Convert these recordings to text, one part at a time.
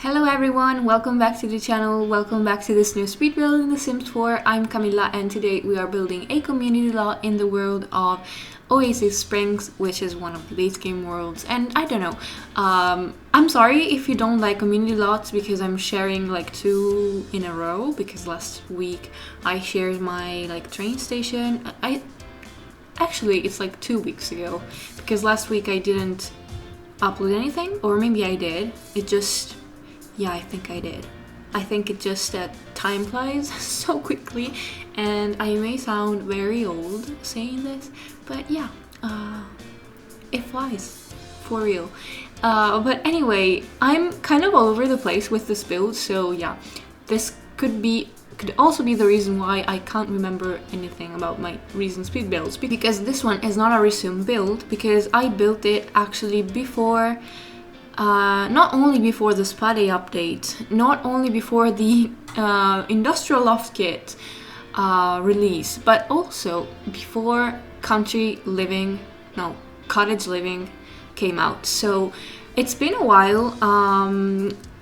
Hello everyone, welcome back to the channel, welcome back to this new speed build in The Sims 4. I'm Camila and today we are building a community lot in the world of Oasis Springs, which is one of the base game worlds. And I don't know, I'm sorry if you don't like community lots because I'm sharing like two in a row, because last week I shared my train station. Actually it's like 2 weeks ago, because last week I didn't upload anything, or maybe I did. Yeah, I think I did. I think it just that time flies so quickly, and I may sound very old saying this, but yeah, it flies, for real. But anyway, I'm kind of all over the place with this build, so yeah, this could also be the reason why I can't remember anything about my recent speed builds, because this one is not a resume build, because I built it actually before. Not only before the spa day update, not only before the industrial loft kit release, but also before cottage living came out. So it's been a while.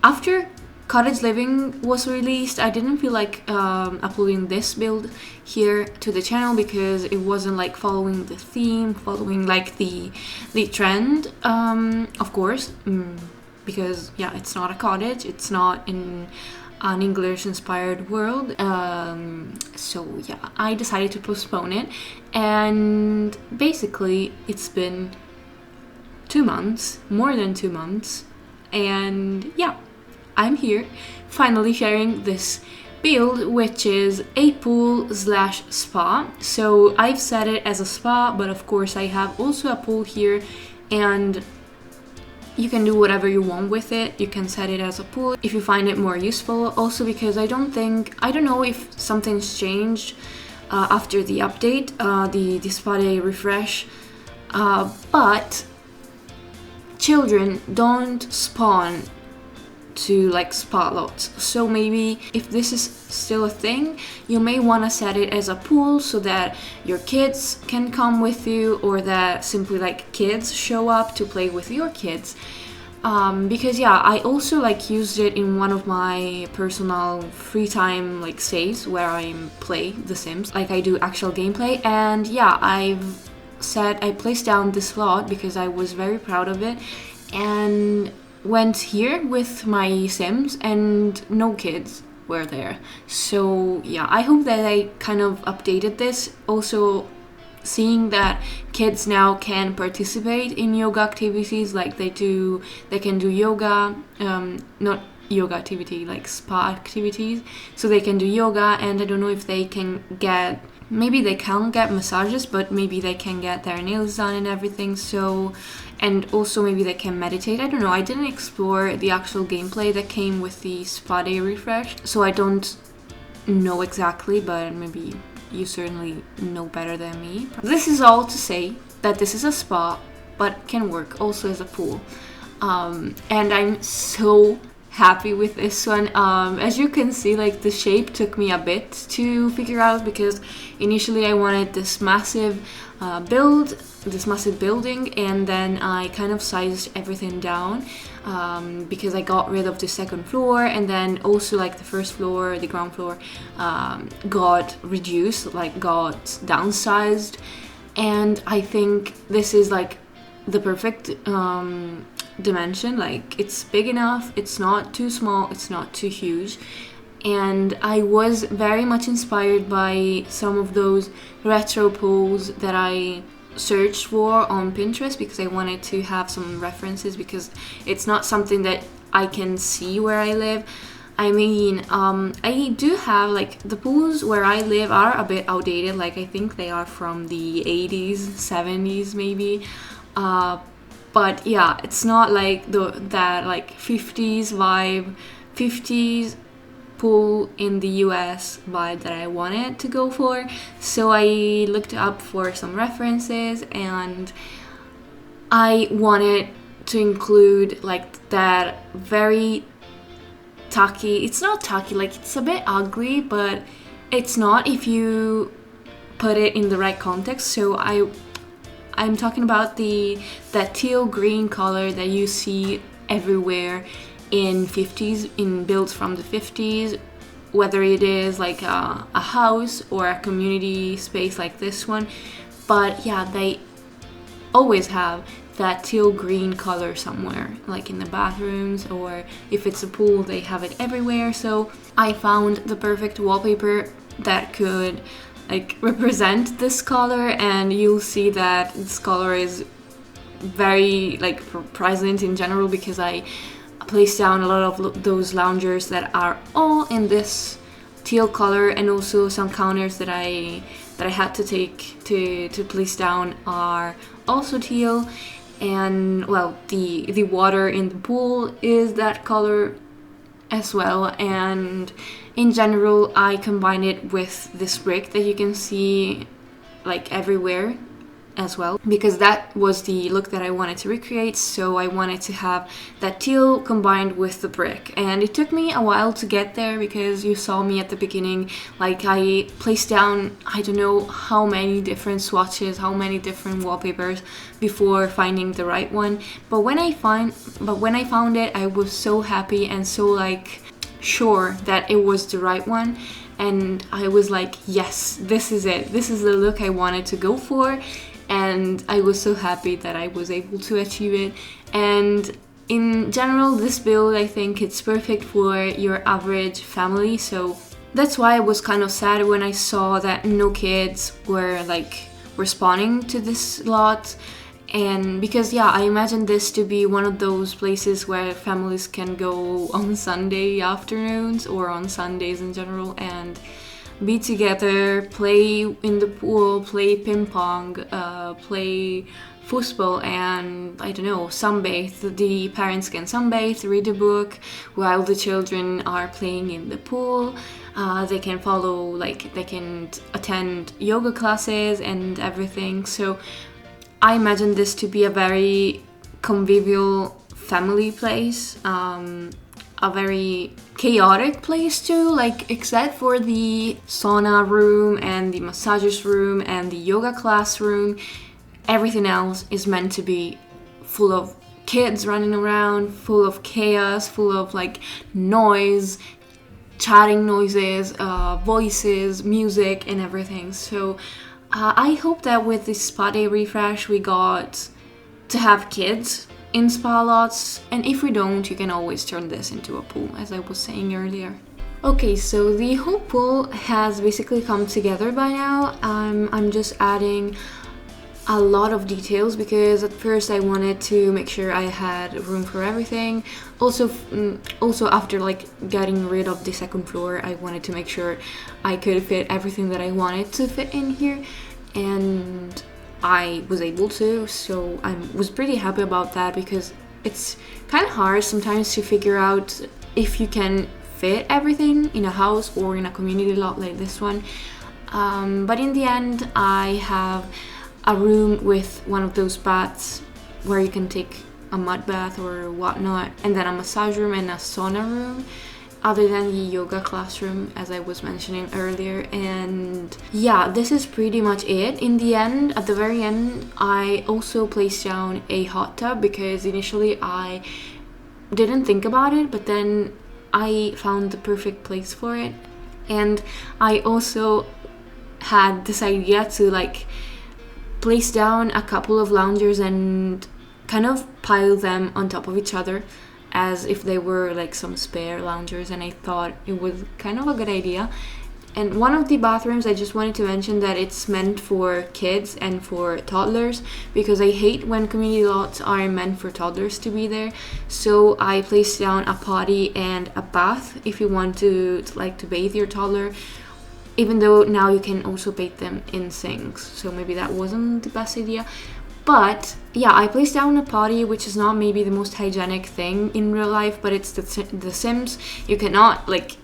After cottage living was released, I didn't feel like uploading this build here to the channel because it wasn't like following the theme, following like the trend, of course, because yeah, it's not a cottage, it's not in an English inspired world, so yeah, I decided to postpone it, and basically it's been 2 months, more than 2 months, and yeah, I'm here finally sharing this build, which is a pool slash spa. So I've set it as a spa, but of course I have also a pool here, and you can do whatever you want with it. You can set it as a pool if you find it more useful. Also because I don't know if something's changed after the update, the spa day refresh, but children don't spawn to like spa lots. So maybe if this is still a thing, you may want to set it as a pool so that your kids can come with you, or that simply like kids show up to play with your kids. Because yeah, I also like used it in one of my personal free time like saves where I play The Sims, like I do actual gameplay, and yeah, I placed down this lot because I was very proud of it, and went here with my Sims and no kids were there. So yeah, I hope that I kind of updated this. Also seeing that kids now can participate in yoga activities, like they can do yoga, not yoga activity, like spa activities. So they can do yoga, and I don't know if they can get, maybe they can't get massages, but maybe they can get their nails done and everything. So, and also maybe they can meditate. I don't know, I didn't explore the actual gameplay that came with the spa day refresh, so I don't know exactly, but maybe you certainly know better than me. This is all to say that this is a spa, but can work also as a pool. And I'm so happy with this one. As you can see, like the shape took me a bit to figure out, because initially I wanted this massive building, and then I kind of sized everything down, because I got rid of the second floor, and then also like the first floor, the ground floor, got reduced, like got downsized, and I think this is like the perfect dimension. Like it's big enough, it's not too small, it's not too huge. And I was very much inspired by some of those retro pools that I searched for on Pinterest, because I wanted to have some references, because it's not something that I can see where I live. I mean, I do have like the pools where I live are a bit outdated, like I think they are from the 80s, 70s maybe, but yeah, it's not like that like 50s vibe, 50s pool in the US vibe that I wanted to go for. So I looked up for some references, and I wanted to include like that very tacky, it's not tacky, like it's a bit ugly, but it's not if you put it in the right context. So I'm talking about that teal green color that you see everywhere in builds from the 50s, whether it is like a house or a community space like this one. But yeah, they always have that teal green color somewhere, like in the bathrooms, or if it's a pool, they have it everywhere. So I found the perfect wallpaper that could like represent this color, and you'll see that this color is very like present in general, because I placed down a lot of those loungers that are all in this teal color, and also some counters that I had to take to place down are also teal. And well, the water in the pool is that color as well. And in general, I combine it with this brick that you can see like everywhere as well, because that was the look that I wanted to recreate. So I wanted to have that teal combined with the brick, and it took me a while to get there, because you saw me at the beginning, like I placed down I don't know how many different swatches, how many different wallpapers before finding the right one. But when I found it, I was so happy and so like sure that it was the right one, and I was like, yes, this is it, this is the look I wanted to go for. And I was so happy that I was able to achieve it. And in general, this build, I think it's perfect for your average family. So that's why I was kind of sad when I saw that no kids were like responding to this lot. And because yeah, I imagine this to be one of those places where families can go on Sunday afternoons or on Sundays in general and be together, play in the pool, play ping pong, play football, and I don't know, sunbathe. The parents can sunbathe, read a book, while the children are playing in the pool. They can they can attend yoga classes and everything. So I imagine this to be a very convivial family place. A very chaotic place too, like except for the sauna room and the massages room and the yoga classroom, everything else is meant to be full of kids running around, full of chaos, full of like noise, chatting noises, voices, music and everything. So I hope that with this spa day refresh we got to have kids in spa lots, and if we don't, you can always turn this into a pool, as I was saying earlier. Okay, so the whole pool has basically come together by now. I'm just adding a lot of details because at first I wanted to make sure I had room for everything. Also after like getting rid of the second floor, I wanted to make sure I could fit everything that I wanted to fit in here, and I was able to, so I was pretty happy about that, because it's kind of hard sometimes to figure out if you can fit everything in a house or in a community lot like this one. But in the end, I have a room with one of those baths where you can take a mud bath or whatnot, and then a massage room and a sauna room, other than the yoga classroom, as I was mentioning earlier. And yeah, this is pretty much it. In the end, at the very end, I also placed down a hot tub, because initially I didn't think about it, but then I found the perfect place for it. And I also had this idea to like place down a couple of loungers and kind of pile them on top of each other as if they were like some spare loungers, and I thought it was kind of a good idea. And one of the bathrooms, I just wanted to mention that it's meant for kids and for toddlers, because I hate when community lots are meant for toddlers to be there. So I placed down a potty and a bath if you want to bathe your toddler, even though now you can also bathe them in sinks, so maybe that wasn't the best idea. But yeah, I placed down a potty, which is not maybe the most hygienic thing in real life, but it's the Sims. You cannot like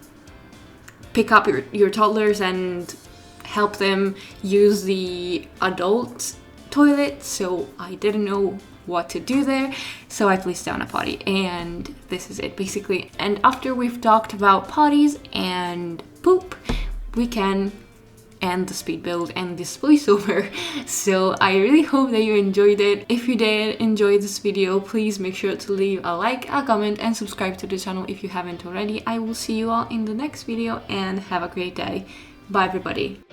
pick up your toddlers and help them use the adult toilet, so I didn't know what to do there, so I placed down a potty, and this is it basically. And after we've talked about potties and poop, we can and the speed build and this voiceover. So I really hope that you enjoyed it. If you did enjoy this video, please make sure to leave a like, a comment, and subscribe to the channel if you haven't already. I will see you all in the next video, and have a great day. Bye everybody.